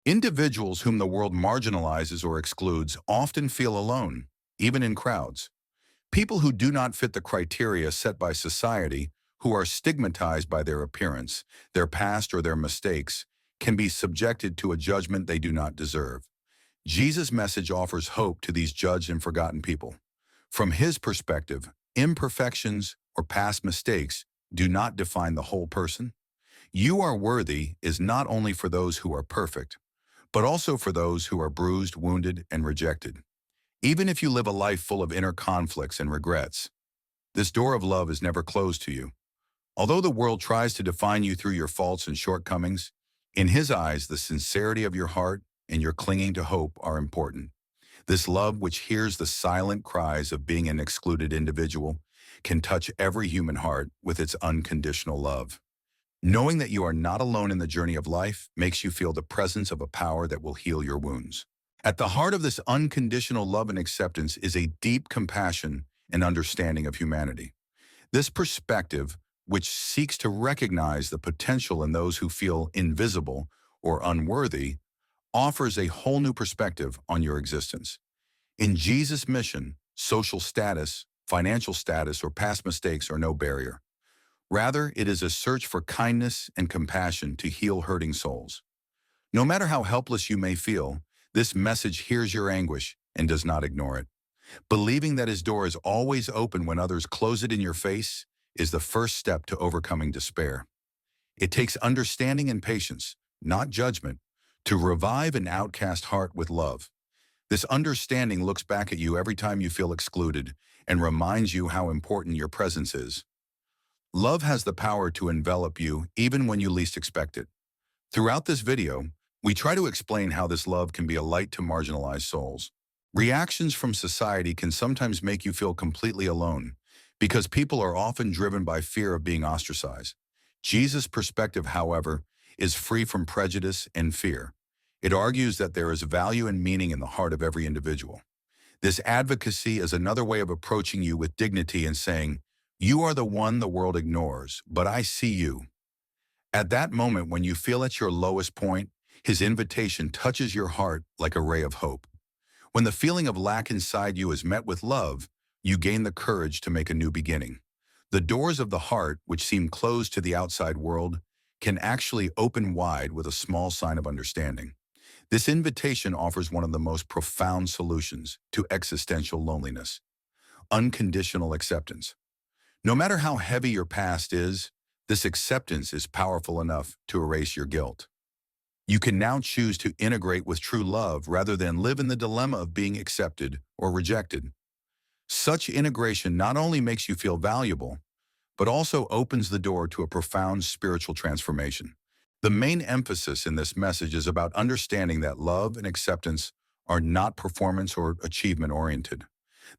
Individuals whom the world marginalizes or excludes often feel alone, even in crowds. People who do not fit the criteria set by society, who are stigmatized by their appearance, their past, or their mistakes, can be subjected to a judgment they do not deserve. Jesus' message offers hope to these judged and forgotten people. From his perspective, imperfections or past mistakes do not define the whole person. You are worthy is not only for those who are perfect, but also for those who are bruised, wounded, and rejected. Even if you live a life full of inner conflicts and regrets, this door of love is never closed to you. Although the world tries to define you through your faults and shortcomings, in his eyes, the sincerity of your heart and your clinging to hope are important. This love, which hears the silent cries of being an excluded individual, can touch every human heart with its unconditional love. Knowing that you are not alone in the journey of life makes you feel the presence of a power that will heal your wounds. At the heart of this unconditional love and acceptance is a deep compassion and understanding of humanity. This perspective, which seeks to recognize the potential in those who feel invisible or unworthy, offers a whole new perspective on your existence. In Jesus' mission, social status, financial status, or past mistakes are no barrier. Rather, it is a search for kindness and compassion to heal hurting souls. No matter how helpless you may feel, this message hears your anguish and does not ignore it. Believing that his door is always open when others close it in your face is the first step to overcoming despair. It takes understanding and patience, not judgment, to revive an outcast heart with love. This understanding looks back at you every time you feel excluded and reminds you how important your presence is. Love has the power to envelop you even when you least expect it. Throughout this video, we try to explain how this love can be a light to marginalized souls. Reactions from society can sometimes make you feel completely alone, because people are often driven by fear of being ostracized. Jesus' perspective, however, is free from prejudice and fear. It argues that there is value and meaning in the heart of every individual. This advocacy is another way of approaching you with dignity and saying, "You are the one the world ignores, but I see you." At that moment when you feel at your lowest point, his invitation touches your heart like a ray of hope. When the feeling of lack inside you is met with love, you gain the courage to make a new beginning. The doors of the heart, which seem closed to the outside world, can actually open wide with a small sign of understanding. This invitation offers one of the most profound solutions to existential loneliness: unconditional acceptance. No matter how heavy your past is, this acceptance is powerful enough to erase your guilt. You can now choose to integrate with true love rather than live in the dilemma of being accepted or rejected. Such integration not only makes you feel valuable, but also opens the door to a profound spiritual transformation. The main emphasis in this message is about understanding that love and acceptance are not performance or achievement oriented.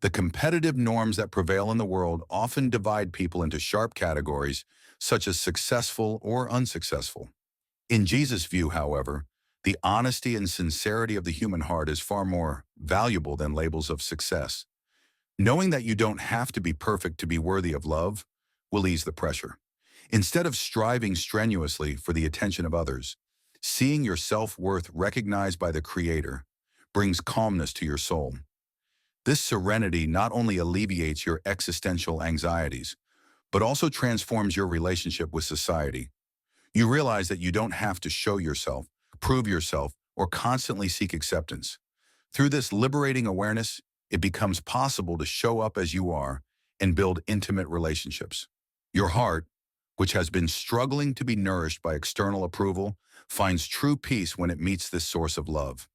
The competitive norms that prevail in the world often divide people into sharp categories, such as successful or unsuccessful. In Jesus' view, however, the honesty and sincerity of the human heart is far more valuable than labels of success. Knowing that you don't have to be perfect to be worthy of love will ease the pressure. Instead of striving strenuously for the attention of others, seeing your self-worth recognized by the Creator brings calmness to your soul. This serenity not only alleviates your existential anxieties, but also transforms your relationship with society. You realize that you don't have to show yourself, prove yourself, or constantly seek acceptance. Through this liberating awareness, it becomes possible to show up as you are and build intimate relationships. Your heart, which has been struggling to be nourished by external approval, finds true peace when it meets this source of love.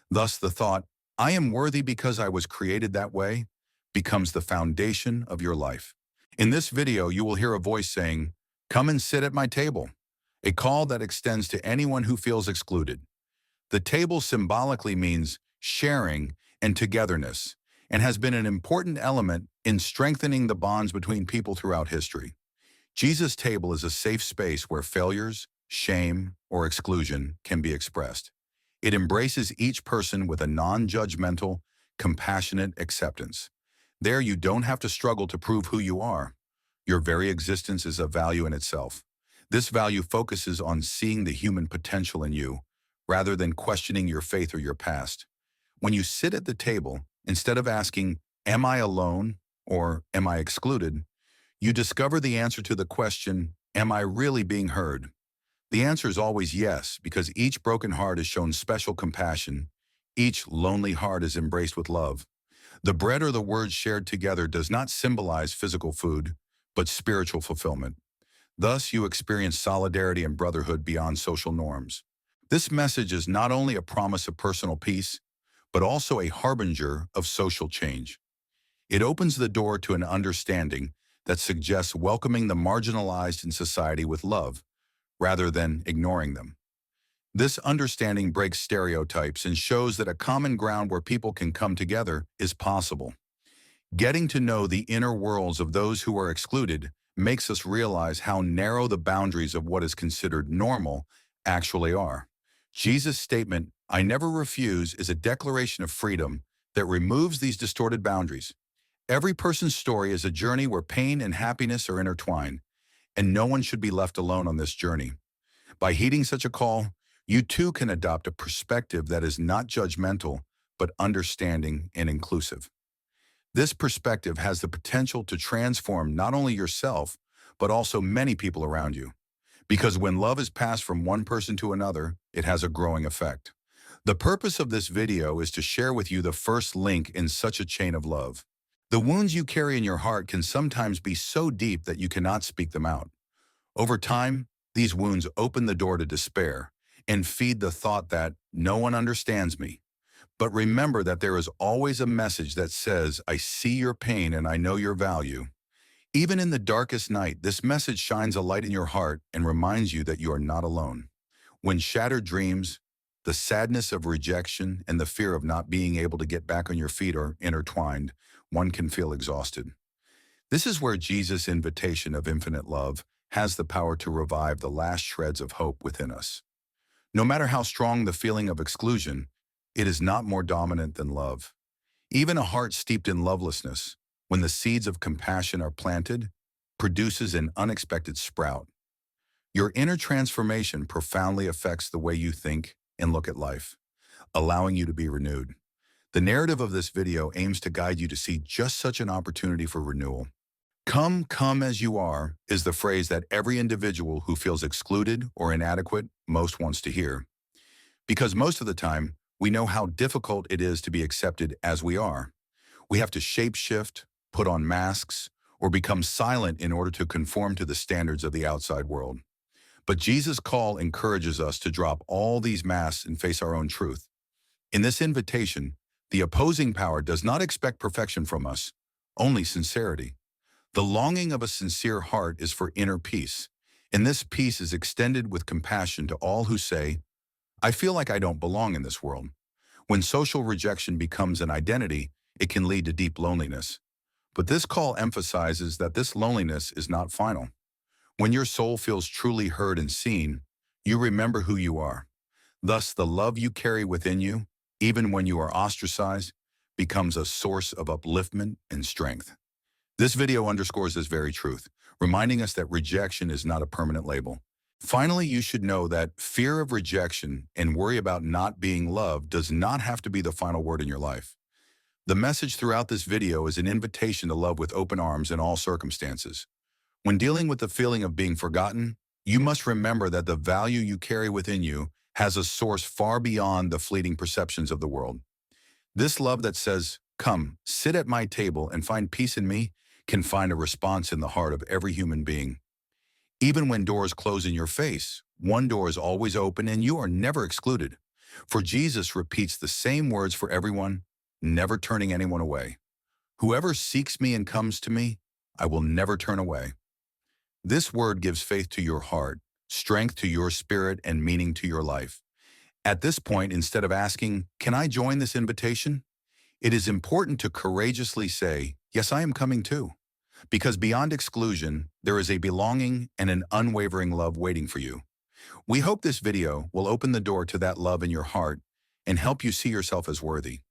Thus, the thought, "I am worthy because I was created that way," becomes the foundation of your life. In this video, you will hear a voice saying, "Come and sit at my table," a call that extends to anyone who feels excluded. The table symbolically means sharing and togetherness, and has been an important element in strengthening the bonds between people throughout history. Jesus' table is a safe space where failures, shame, or exclusion can be expressed. It embraces each person with a non-judgmental, compassionate acceptance. There, you don't have to struggle to prove who you are. Your very existence is a value in itself. This value focuses on seeing the human potential in you, rather than questioning your faith or your past. When you sit at the table, instead of asking, "Am I alone?" or "Am I excluded?" you discover the answer to the question, "Am I really being heard?" The answer is always yes, because each broken heart is shown special compassion. Each lonely heart is embraced with love. The bread or the words shared together does not symbolize physical food, but spiritual fulfillment. Thus, you experience solidarity and brotherhood beyond social norms. This message is not only a promise of personal peace, but also a harbinger of social change. It opens the door to an understanding that suggests welcoming the marginalized in society with love, rather than ignoring them. This understanding breaks stereotypes and shows that a common ground where people can come together is possible. Getting to know the inner worlds of those who are excluded makes us realize how narrow the boundaries of what is considered normal actually are. Jesus' statement, "I never refuse," is a declaration of freedom that removes these distorted boundaries. Every person's story is a journey where pain and happiness are intertwined, and no one should be left alone on this journey. By heeding such a call, you too can adopt a perspective that is not judgmental, but understanding and inclusive. This perspective has the potential to transform not only yourself, but also many people around you. Because when love is passed from one person to another, it has a growing effect. The purpose of this video is to share with you the first link in such a chain of love. The wounds you carry in your heart can sometimes be so deep that you cannot speak them out. Over time, these wounds open the door to despair and feed the thought that no one understands me. But remember that there is always a message that says, "I see your pain and I know your value." Even in the darkest night, this message shines a light in your heart and reminds you that you are not alone. When shattered dreams, the sadness of rejection, and the fear of not being able to get back on your feet are intertwined, one can feel exhausted. This is where Jesus' invitation of infinite love has the power to revive the last shreds of hope within us. No matter how strong the feeling of exclusion, it is not more dominant than love. Even a heart steeped in lovelessness, when the seeds of compassion are planted, produces an unexpected sprout. Your inner transformation profoundly affects the way you think and look at life, allowing you to be renewed. The narrative of this video aims to guide you to see just such an opportunity for renewal. Come as you are is the phrase that every individual who feels excluded or inadequate most wants to hear. Because most of the time, we know how difficult it is to be accepted as we are. We have to shape-shift, put on masks, or become silent in order to conform to the standards of the outside world. But Jesus' call encourages us to drop all these masks and face our own truth. In this invitation, the opposing power does not expect perfection from us, only sincerity. The longing of a sincere heart is for inner peace, and this peace is extended with compassion to all who say, "I feel like I don't belong in this world." When social rejection becomes an identity, it can lead to deep loneliness. But this call emphasizes that this loneliness is not final. When your soul feels truly heard and seen, you remember who you are. Thus, the love you carry within you, even when you are ostracized, becomes a source of upliftment and strength. This video underscores this very truth, reminding us that rejection is not a permanent label. Finally, you should know that fear of rejection and worry about not being loved does not have to be the final word in your life. The message throughout this video is an invitation to love with open arms in all circumstances. When dealing with the feeling of being forgotten, you must remember that the value you carry within you has a source far beyond the fleeting perceptions of the world. This love that says, "Come, sit at my table and find peace in me," can find a response in the heart of every human being. Even when doors close in your face, one door is always open and you are never excluded. For Jesus repeats the same words for everyone, never turning anyone away. "Whoever seeks me and comes to me, I will never turn away." This word gives faith to your heart, strength to your spirit, and meaning to your life. At this point, instead of asking, "Can I join this invitation?" it is important to courageously say, "Yes, I am coming too." Because beyond exclusion, there is a belonging and an unwavering love waiting for you. We hope this video will open the door to that love in your heart and help you see yourself as worthy.